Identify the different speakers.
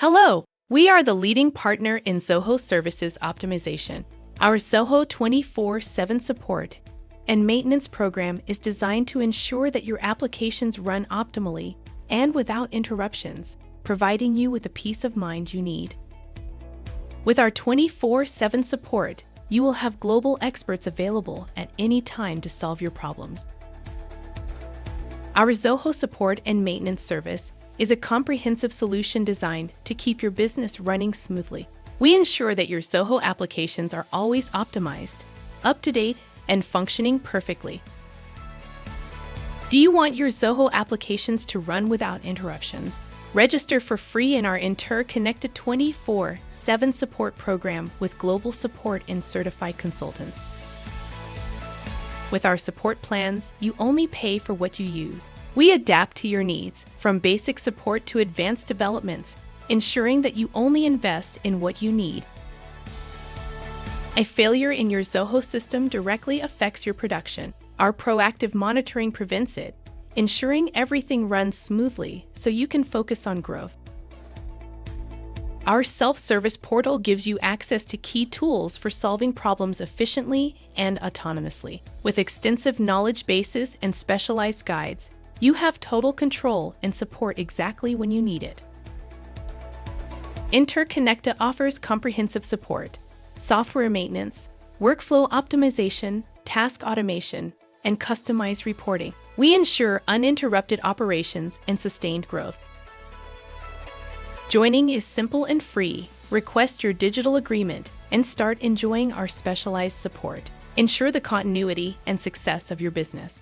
Speaker 1: Hello, we are the leading partner in Zoho services optimization. Our Zoho 24/7 support and maintenance program is designed to ensure that your applications run optimally and without interruptions, providing you with the peace of mind you need. With our 24/7 support, you will have global experts available at any time to solve your problems. Our Zoho support and maintenance service is a comprehensive solution designed to keep your business running smoothly. We ensure that your Zoho applications are always optimized, up to date, and functioning perfectly. Do you want your Zoho applications to run without interruptions? Register for free in our InterConnecta 24/7 support program with global support and certified consultants. With our support plans, you only pay for what you use. We adapt to your needs, from basic support to advanced developments, ensuring that you only invest in what you need. A failure in your Zoho system directly affects your production. Our proactive monitoring prevents it, ensuring everything runs smoothly so you can focus on growth. Our self-service portal gives you access to key tools for solving problems efficiently and autonomously. With extensive knowledge bases and specialized guides, you have total control and support exactly when you need it. InterConnecta offers comprehensive support, software maintenance, workflow optimization, task automation, and customized reporting. We ensure uninterrupted operations and sustained growth. Joining is simple and free. Request your digital agreement and start enjoying our specialized support. Ensure the continuity and success of your business.